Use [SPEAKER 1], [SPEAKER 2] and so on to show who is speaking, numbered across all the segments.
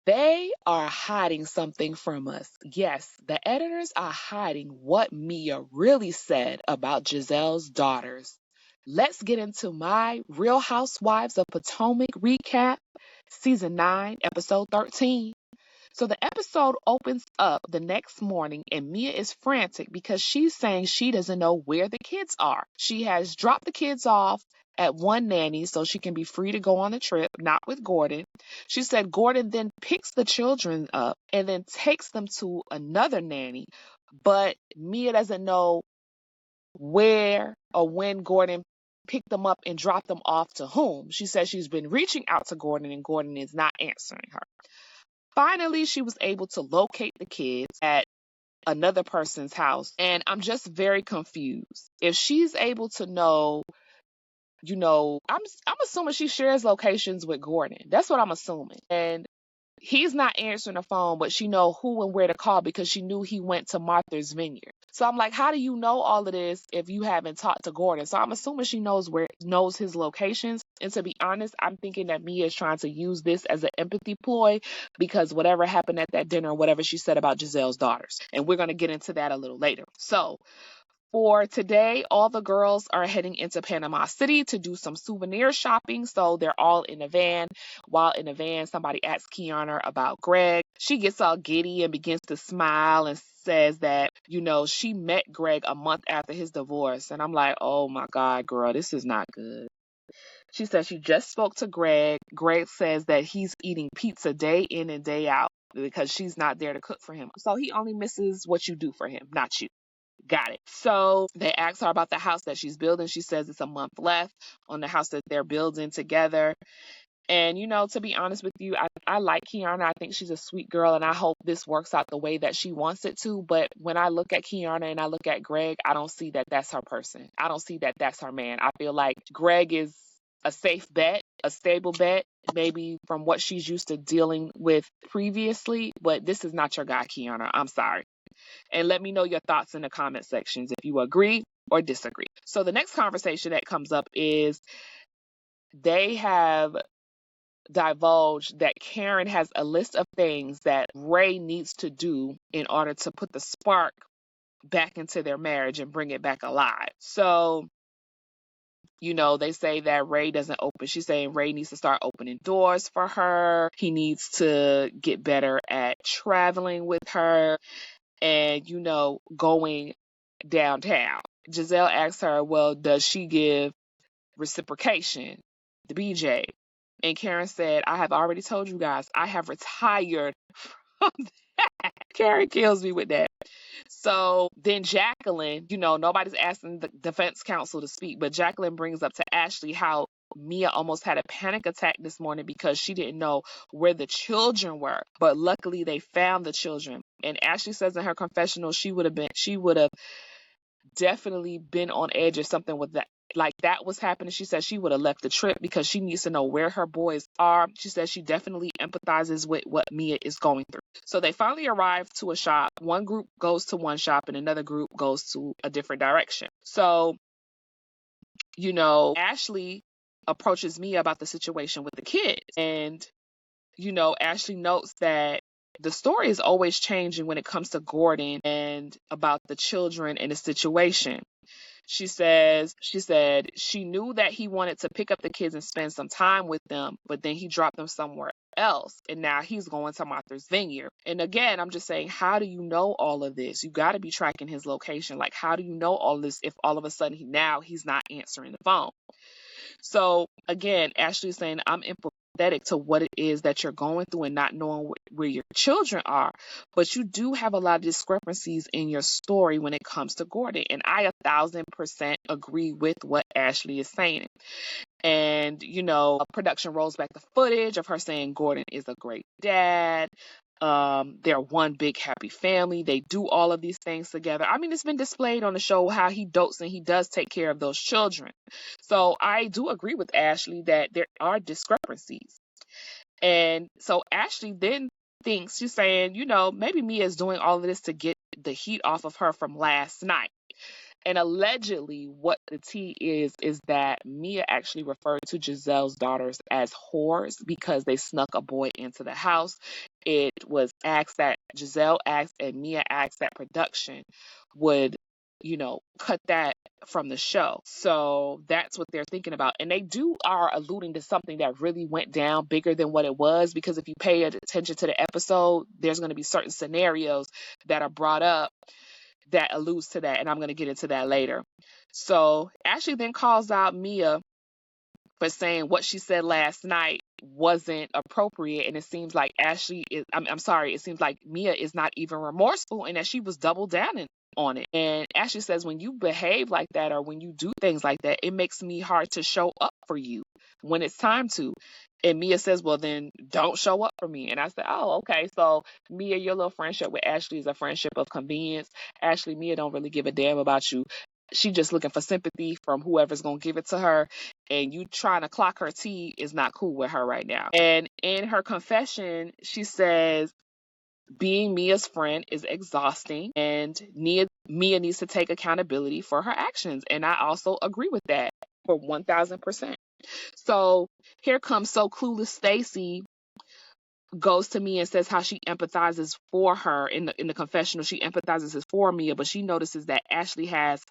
[SPEAKER 1] They are hiding something from us. Yes, the editors are hiding what Mia really said about Giselle's daughters. Let's get into my Real Housewives of Potomac recap, season 9, episode 13. So the episode opens up the next morning, and Mia is frantic because she's saying she doesn't know where the kids are. She has dropped the kids off at one nanny so she can be free to go on the trip, not with Gordon. She said Gordon then picks the children up and then takes them to another nanny, but Mia doesn't know where or when Gordon picked them up and dropped them off to whom. She says she's been reaching out to Gordon and Gordon is not answering her. Finally, she was able to locate the kids at another person's house, and I'm just very confused. If she's able to know, I'm assuming she shares locations with Gordon. That's what I'm assuming. And he's not answering the phone, but she know who and where to call because she knew he went to Martha's Vineyard. So I'm like, how do you know all of this if you haven't talked to Gordon? So I'm assuming she knows his locations. And to be honest, I'm thinking that Mia is trying to use this as an empathy ploy because whatever happened at that dinner, whatever she said about Giselle's daughters. And we're going to get into that a little later. So for today, all the girls are heading into Panama City to do some souvenir shopping. So they're all in a van. While in the van, somebody asks Kiana about Greg. She gets all giddy and begins to smile and says that, she met Greg a month after his divorce. And I'm like, oh my God, girl, this is not good. She says she just spoke to Greg. Greg says that he's eating pizza day in and day out because she's not there to cook for him. So he only misses what you do for him, not you. Got it. So they ask her about the house that she's building. She says it's a month left on the house that they're building together. And, to be honest with you, I like Kiana. I think she's a sweet girl, and I hope this works out the way that she wants it to. But when I look at Kiana and I look at Greg, I don't see that that's her person. I don't see that that's her man. I feel like Greg is a safe bet, a stable bet, maybe from what she's used to dealing with previously. But this is not your guy, Kiana. I'm sorry. And let me know your thoughts in the comment sections if you agree or disagree. So the next conversation that comes up is they have divulged that Karen has a list of things that Ray needs to do in order to put the spark back into their marriage and bring it back alive. So, they say that Ray doesn't open. She's saying Ray needs to start opening doors for her. He needs to get better at traveling with her and, going downtown. Giselle asks her, well, does she give reciprocation, the BJ? And Karen said, I have already told you guys, I have retired from that. Karen kills me with that. So then Jacqueline, nobody's asking the defense counsel to speak, but Jacqueline brings up to Ashley how Mia almost had a panic attack this morning because she didn't know where the children were. But luckily they found the children. And Ashley says in her confessional she would have definitely been on edge if something was that was happening. She said she would have left the trip because she needs to know where her boys are. She says she definitely empathizes with what Mia is going through. So they finally arrive to a shop. One group goes to one shop and another group goes to a different direction. So, Ashley approaches Mia about the situation with the kids. And, Ashley notes that the story is always changing when it comes to Gordon and about the children and the situation. She said she knew that he wanted to pick up the kids and spend some time with them, but then he dropped them somewhere else. And now he's going to Martha's Vineyard. And again, I'm just saying, how do you know all of this? You got to be tracking his location. Like, how do you know all this if all of a sudden he's not answering the phone? So again, Ashley is saying, I'm empathetic to what it is that you're going through and not knowing where your children are. But you do have a lot of discrepancies in your story when it comes to Gordon. And I 1,000% agree with what Ashley is saying. And, production rolls back the footage of her saying Gordon is a great dad. They're one big happy family. They do all of these things together. I mean, it's been displayed on the show how he dotes and he does take care of those children. So I do agree with Ashley that there are discrepancies. And so Ashley then thinks, she's saying, maybe Mia is doing all of this to get the heat off of her from last night. And allegedly, what the tea is that Mia actually referred to Giselle's daughters as whores because they snuck a boy into the house. It was asked that Giselle asked and Mia asked that production would, cut that from the show. So that's what they're thinking about. And they are alluding to something that really went down bigger than what it was, because if you pay attention to the episode, there's going to be certain scenarios that are brought up that alludes to that, and I'm going to get into that later. So Ashley then calls out Mia for saying what she said last night wasn't appropriate, and it seems like it seems like Mia is not even remorseful, and that she was double downing on it. And Ashley says, when you behave like that or when you do things like that, it makes me hard to show up for you when it's time to. And Mia says, well, then don't show up for me. And I said, oh, okay. So Mia, your little friendship with Ashley is a friendship of convenience. Ashley, Mia don't really give a damn about you. She just looking for sympathy from whoever's going to give it to her. And you trying to clock her tea is not cool with her right now. And in her confession, she says, being Mia's friend is exhausting, and Mia needs to take accountability for her actions. And I also agree with that for 1000%. So here comes So Clueless Stacy goes to Mia and says how she empathizes for her in the confessional. She empathizes for Mia, but she notices that Ashley has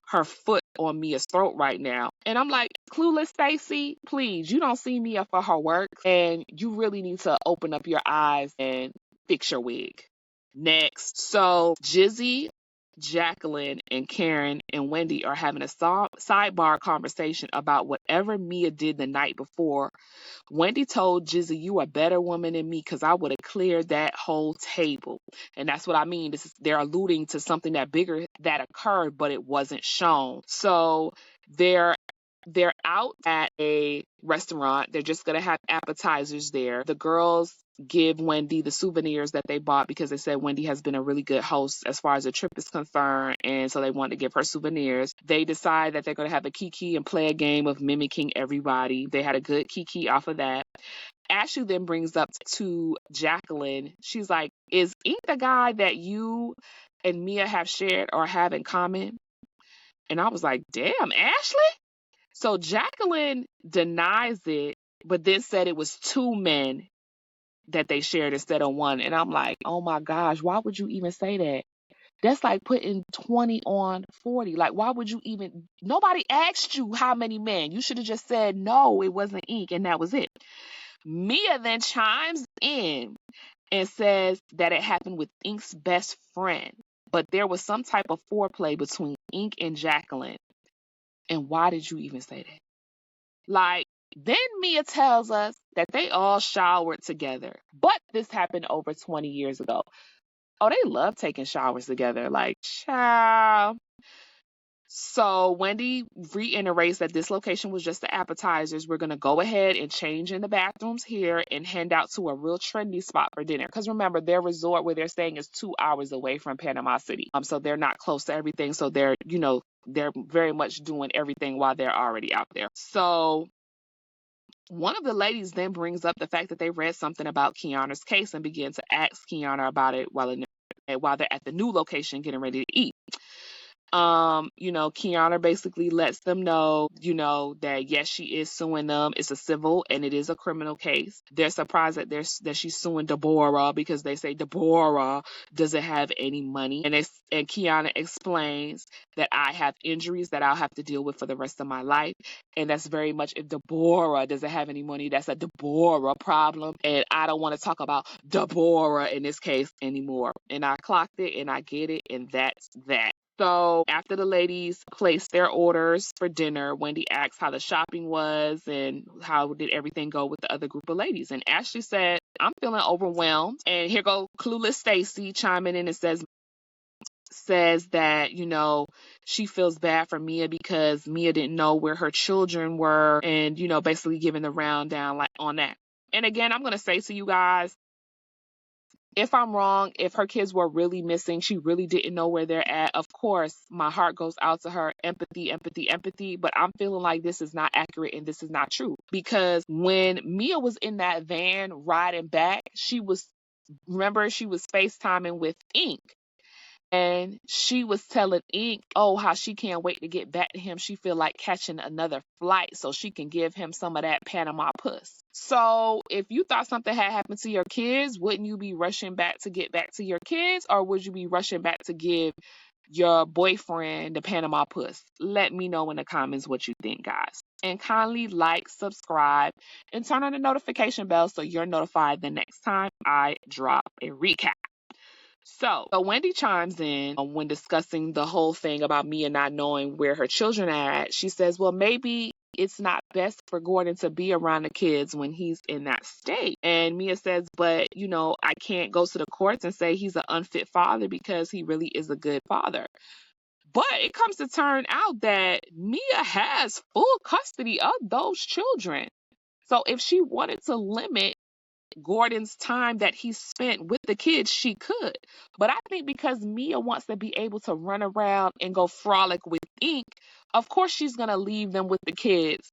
[SPEAKER 1] her foot on Mia's throat right now. And I'm like, Clueless Stacy, please, you don't see Mia for her work, and you really need to open up your eyes and fix your wig. Next. So Jizzy, Jacqueline, and Karen and Wendy are having a sidebar conversation about whatever Mia did the night before. Wendy told Jizzy, you a better woman than me, because I would have cleared that whole table. And that's what I mean. They're alluding to something that bigger that occurred, but it wasn't shown. So they're out at a restaurant. They're just going to have appetizers there. The girls give Wendy the souvenirs that they bought because they said Wendy has been a really good host as far as the trip is concerned, and so they want to give her souvenirs. They decide that they're going to have a kiki and play a game of mimicking everybody. They had a good kiki off of that. Ashley then brings up to Jacqueline, she's like, is Ink the guy that you and Mia have shared or have in common? And I was like, damn, Ashley? So Jacqueline denies it, but then said it was two men that they shared instead of one. And I'm like, oh my gosh, why would you even say that? That's like putting 20 on 40. Like, why would you even? Nobody asked you how many men. You should have just said, no, it wasn't Ink, and that was it. Mia then chimes in and says that it happened with Ink's best friend, but there was some type of foreplay between Ink and Jacqueline. And why did you even say that? Like, then Mia tells us that they all showered together, but this happened over 20 years ago. Oh, they love taking showers together. Like, child. So Wendy reiterates that this location was just the appetizers. We're going to go ahead and change in the bathrooms here and head out to a real trendy spot for dinner. Because remember, their resort where they're staying is 2 hours away from Panama City. So they're not close to everything. So they're very much doing everything while they're already out there. So one of the ladies then brings up the fact that they read something about Kiana's case and began to ask Kiana about it while they're at the new location getting ready to eat. Kiana basically lets them know, that yes, she is suing them. It's a civil and it is a criminal case. They're surprised that she's suing Deborah because they say Deborah doesn't have any money. And Kiana explains that I have injuries that I'll have to deal with for the rest of my life. And that's very much, if Deborah doesn't have any money, that's a Deborah problem. And I don't want to talk about Deborah in this case anymore. And I clocked it and I get it. And that's that. So after the ladies placed their orders for dinner, Wendy asked how the shopping was and how did everything go with the other group of ladies. And Ashley said, I'm feeling overwhelmed. And here go Clueless Stacy chiming in and says that, she feels bad for Mia because Mia didn't know where her children were and, basically giving the rundown like on that. And again, I'm going to say to you guys, if I'm wrong, if her kids were really missing, she really didn't know where they're at, of course, my heart goes out to her. Empathy, empathy, empathy. But I'm feeling like this is not accurate and this is not true. Because when Mia was in that van riding back, she was FaceTiming with Ink. And she was telling Ink, oh, how she can't wait to get back to him. She feel like catching another flight so she can give him some of that Panama puss. So if you thought something had happened to your kids, wouldn't you be rushing back to get back to your kids, or would you be rushing back to give your boyfriend the Panama puss? Let me know in the comments what you think, guys. And kindly like, subscribe, and turn on the notification bell so you're notified the next time I drop a recap. So Wendy chimes in when discussing the whole thing about Mia not knowing where her children are at. She says, well, maybe it's not best for Gordon to be around the kids when he's in that state. And Mia says, but, I can't go to the courts and say he's an unfit father because he really is a good father. But it comes to turn out that Mia has full custody of those children. So if she wanted to limit Gordon's time that he spent with the kids, she could. But I think because Mia wants to be able to run around and go frolic with Ink, of course she's going to leave them with the kids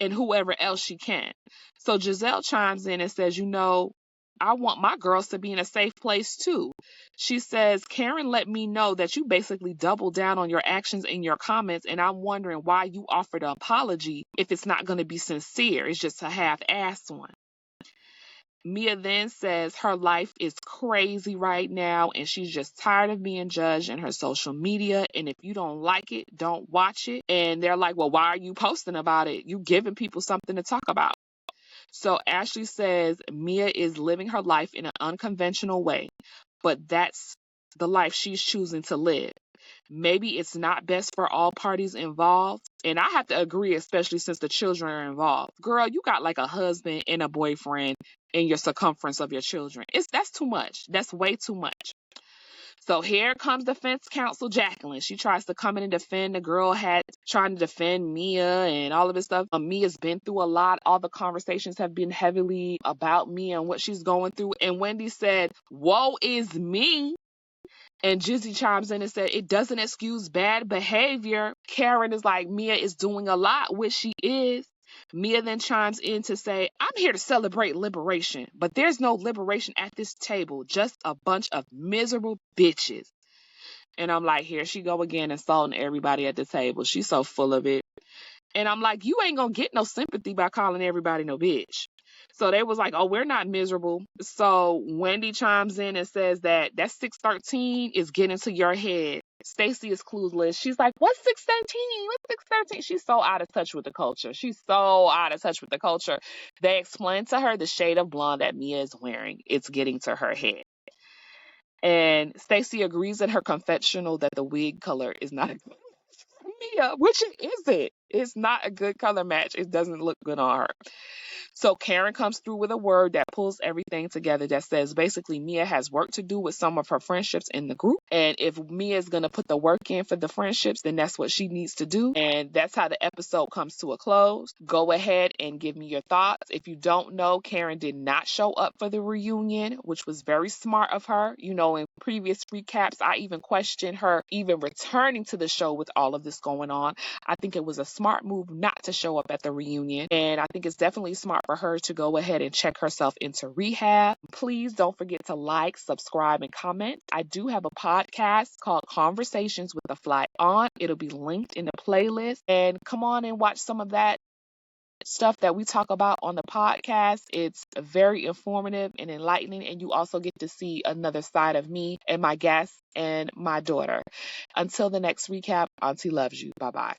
[SPEAKER 1] and whoever else she can. So Giselle chimes in and says, I want my girls to be in a safe place too. She says, Karen let me know that you basically doubled down on your actions in your comments, and I'm wondering why you offered an apology if it's not going to be sincere. It's just a half-assed one. Mia then says her life is crazy right now and she's just tired of being judged in her social media. And if you don't like it, don't watch it. And they're like, well, why are you posting about it? You giving people something to talk about. So Ashley says Mia is living her life in an unconventional way, but that's the life she's choosing to live. Maybe it's not best for all parties involved. And I have to agree, especially since the children are involved. Girl, you got like a husband and a boyfriend in your circumference of your children. That's too much. That's way too much. So here comes defense counsel Jacqueline. She tries to come in and defend the girl had trying to defend Mia and all of this stuff. Mia's been through a lot. All the conversations have been heavily about Mia and what she's going through. And Wendy said, woe is me. And Jizzy chimes in and said, it doesn't excuse bad behavior. Karen is like, Mia is doing a lot, which she is. Mia then chimes in to say, I'm here to celebrate liberation, but there's no liberation at this table, just a bunch of miserable bitches. And I'm like, here she go again, insulting everybody at the table. She's so full of it. And I'm like, you ain't gonna get no sympathy by calling everybody no bitch. So they was like, oh, we're not miserable. So Wendy chimes in and says that 613 is getting to your head. Stacey is clueless. She's like, what's 613? What's 613? She's so out of touch with the culture. She's so out of touch with the culture. They explained to her the shade of blonde that Mia is wearing. It's getting to her head. And Stacey agrees in her confessional that the wig color is not a good Mia, which it isn't. It's not a good color match. It doesn't look good on her. So Karen comes through with a word that pulls everything together that says basically Mia has work to do with some of her friendships in the group. And if Mia is going to put the work in for the friendships, then that's what she needs to do. And that's how the episode comes to a close. Go ahead and give me your thoughts. If you don't know, Karen did not show up for the reunion, which was very smart of her. In previous recaps, I even questioned her even returning to the show with all of this going on. I think it was a smart move not to show up at the reunion. And I think it's definitely smart for her to go ahead and check herself into rehab. Please don't forget to like, subscribe, and comment. I do have a podcast called Conversations with a Fly On. It'll be linked in the playlist. And come on and watch some of that stuff that we talk about on the podcast. It's very informative and enlightening, and you also get to see another side of me and my guests and my daughter. Until the next recap, Auntie loves you. Bye-bye.